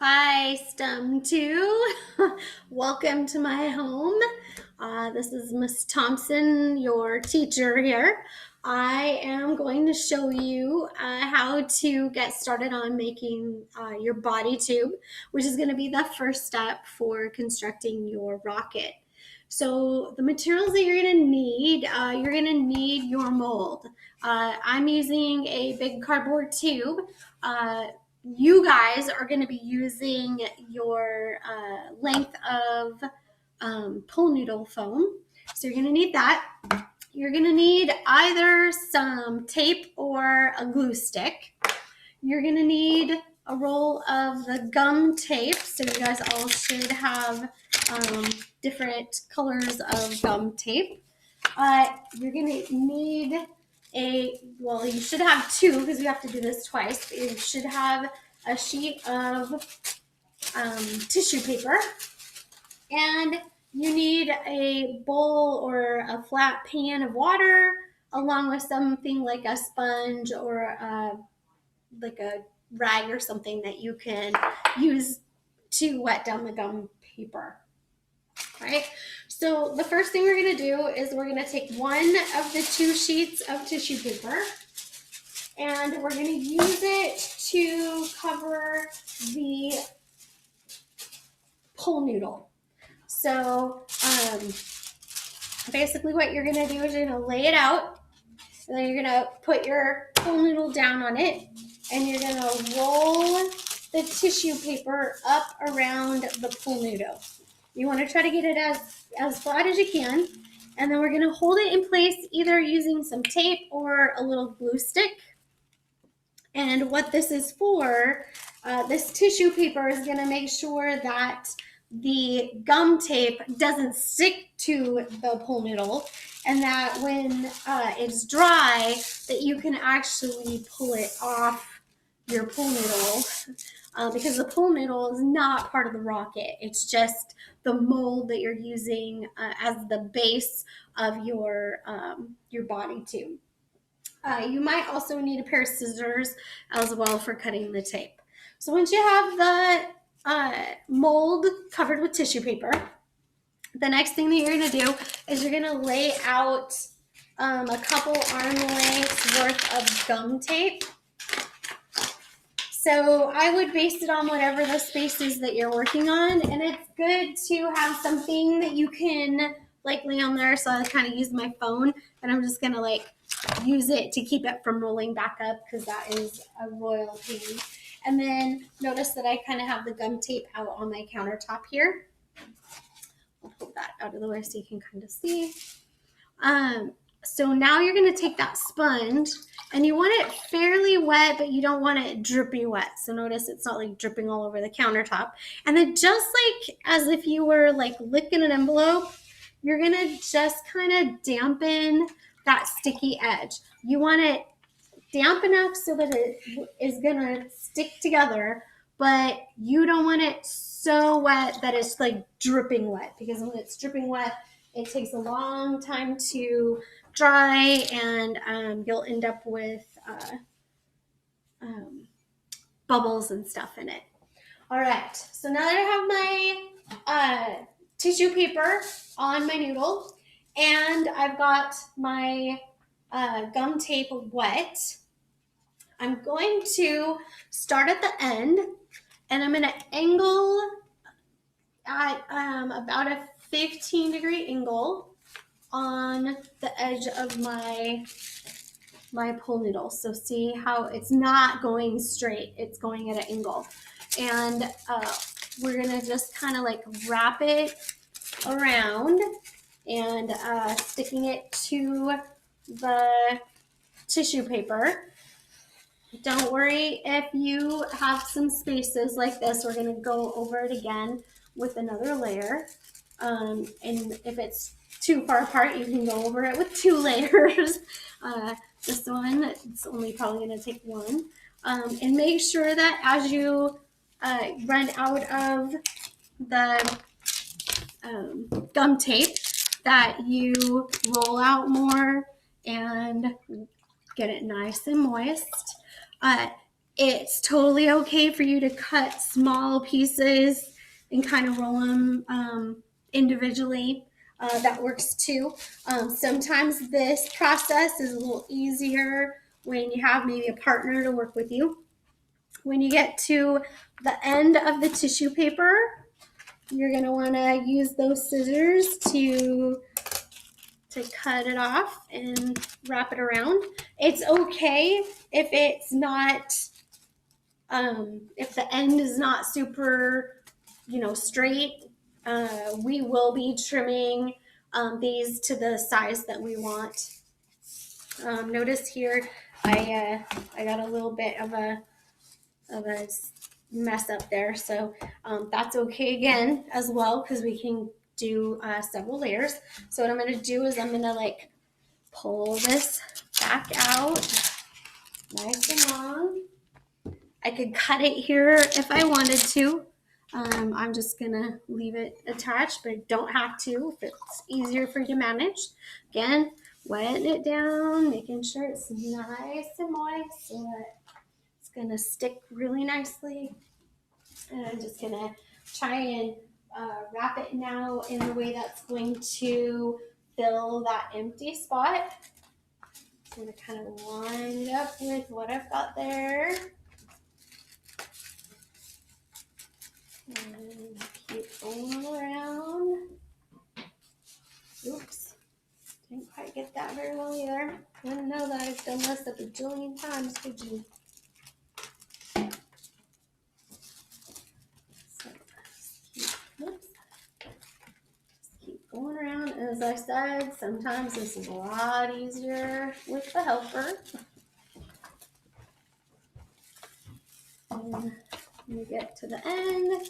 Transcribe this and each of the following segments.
Hi, STEM 2. Welcome to my home. This is Miss Thompson, your teacher here. I am going to show you how to get started on making your body tube, which is going to be the first step for constructing your rocket. So the materials that you're going to need your mold. I'm using a big cardboard tube. You guys are going to be using your length of pool noodle foam. So you're going to need that. You're going to need either some tape or a glue stick. You're going to need a roll of the gum tape. So you guys all should have different colors of gum tape. You're going to need you should have two because you have to do this twice. But you should have a sheet of tissue paper, and you need a bowl or a flat pan of water, along with something like a sponge or like a rag or something that you can use to wet down the gum paper. All right. So the first thing we're going to do is we're going to take one of the two sheets of tissue paper, and we're going to use it to cover the pool noodle. So basically what you're going to do is you're going to lay it out, and then you're going to put your pool noodle down on it, and you're going to roll the tissue paper up around the pool noodle. You want to try to get it as flat as you can, and then we're going to hold it in place either using some tape or a little glue stick. And what this is for, this tissue paper is going to make sure that the gum tape doesn't stick to the pool noodle, and that when it's dry, that you can actually pull it off your pool noodle, because the pool noodle is not part of the rocket. It's just the mold that you're using as the base of your body tube. You might also need a pair of scissors as well for cutting the tape. So once you have the mold covered with tissue paper, the next thing that you're going to do is you're going to lay out a couple arm lengths worth of gum tape. So I would base it on whatever the space is that you're working on, and it's good to have something that you can lay on there. So I kind of use my phone, and I'm just going to use it to keep it from rolling back up because that is a royal pain. And then notice that I kind of have the gum tape out on my countertop here. I'll pull that out of the way so you can kind of see. So now you're going to take that sponge, and you want it fairly wet, but you don't want it drippy wet. So notice it's not dripping all over the countertop. And then just as if you were licking an envelope, you're going to just kind of dampen that sticky edge. You want it damp enough so that it is going to stick together, but you don't want it so wet that it's dripping wet, because when it's dripping wet, it takes a long time to dry, and you'll end up with bubbles and stuff in it. All right, so now that I have my tissue paper on my noodle, and I've got my gum tape wet, I'm going to start at the end, and I'm going to angle at about a 15-degree angle on the edge of my pool noodle. So see how it's not going straight, it's going at an angle. And we're gonna just kind of wrap it around and sticking it to the tissue paper. Don't worry if you have some spaces like this. We're going to go over it again with another layer. And if it's too far apart, you can go over it with two layers. This one, it's only probably going to take one. And make sure that as you run out of the gum tape, that you roll out more and get it nice and moist. It's totally okay for you to cut small pieces and kind of roll them individually. That works too. Sometimes this process is a little easier when you have maybe a partner to work with you. When you get to the end of the tissue paper, you're going to want to use those scissors to cut it off and wrap it around. It's okay if it's not if the end is not super, straight. We will be trimming these to the size that we want. Notice here, I got a little bit of a mess up there, so that's okay again as well, because we can do several layers. So what I'm going to do is I'm going to like pull this back out nice and long. I could cut it here if I wanted to. I'm just gonna leave it attached, but I don't have to if it's easier for you to manage. Again, wetting it down, making sure it's nice and moist so that it's gonna stick really nicely. And I'm just gonna try and wrap it now in a way that's going to fill that empty spot. I'm gonna kind of line it up with what I've got there. And keep going around. Oops, didn't quite get that very well either. Didn't know that I've done this a bajillion times, did you? So just keep going around. As I said, sometimes this is a lot easier with the helper. And when we get to the end,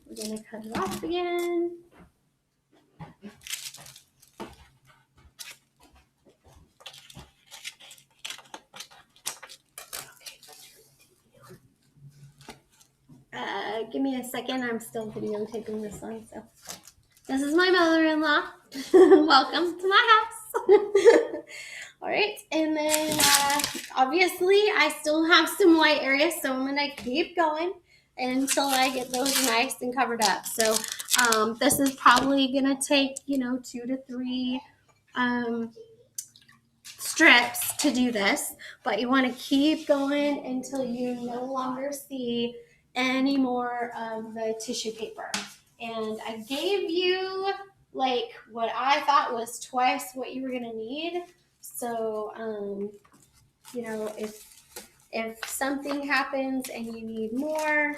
we're going to cut it off again. Give me a second. I'm still videotaping this one. So this is my mother-in-law. Welcome to my house. All right, and then obviously I still have some white areas, so I'm gonna keep going until I get those nice and covered up. So this is probably gonna take 2 to 3 strips to do this, but you want to keep going until you no longer see any more of the tissue paper. And I gave you like what I thought was twice what you were gonna need. So if something happens and you need more,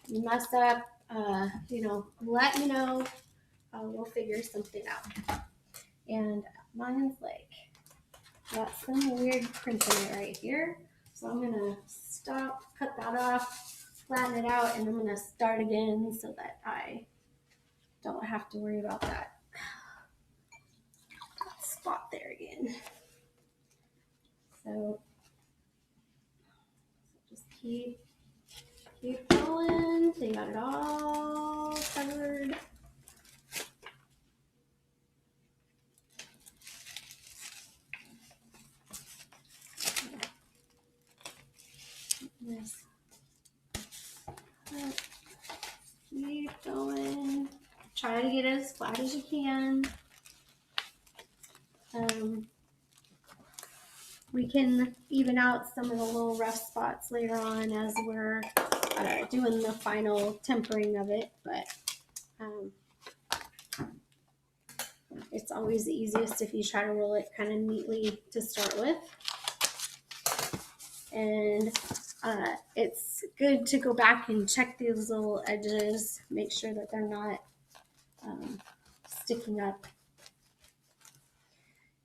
you mess up, let me know. We'll figure something out. And mine's like got some weird print in it right here. So I'm gonna stop, cut that off, flatten it out, and I'm gonna start again so that I don't have to worry about that spot there again. So just keep going so you got it all covered. Nice. Keep going. Try to get it as flat as you can. We can even out some of the little rough spots later on as we're doing the final tempering of it, but it's always the easiest if you try to roll it kind of neatly to start with. And it's good to go back and check these little edges, make sure that they're not sticking up.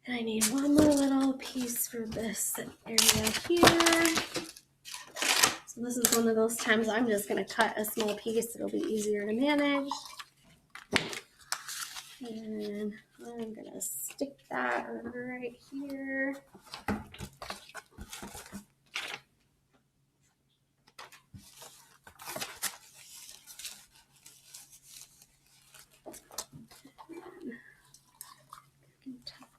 And I need one more little piece for this area here. So this is one of those times I'm just going to cut a small piece. It'll be easier to manage. And I'm going to stick that right here.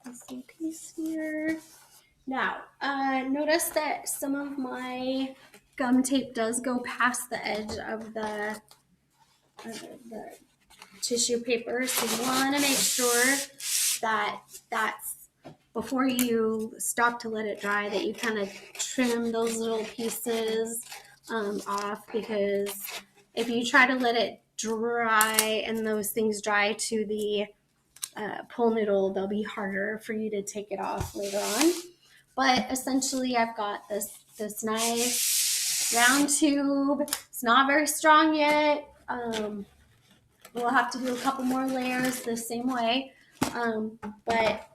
This little piece here. Now, notice that some of my gum tape does go past the edge of the tissue paper, so you want to make sure that that's before you stop to let it dry, that you kind of trim those little pieces off, because if you try to let it dry and those things dry to the pool noodle, they'll be harder for you to take it off later on. But essentially, I've got this nice round tube. It's not very strong yet. We'll have to do a couple more layers the same way, but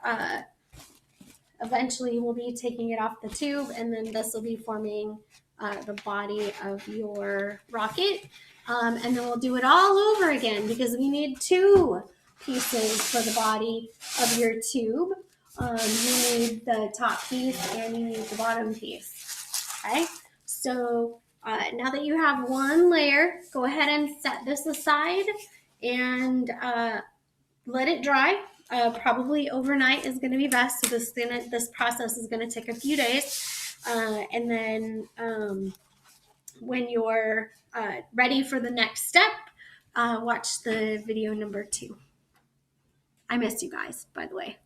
eventually we'll be taking it off the tube, and then this will be forming the body of your rocket. And then we'll do it all over again, because we need 2 pieces for the body of your tube. You need the top piece and you need the bottom piece. Okay, so now that you have 1 layer, go ahead and set this aside and let it dry. Probably overnight is going to be best. So this process is going to take a few days, and then when you're ready for the next step, watch the video number 2. I miss you guys, by the way.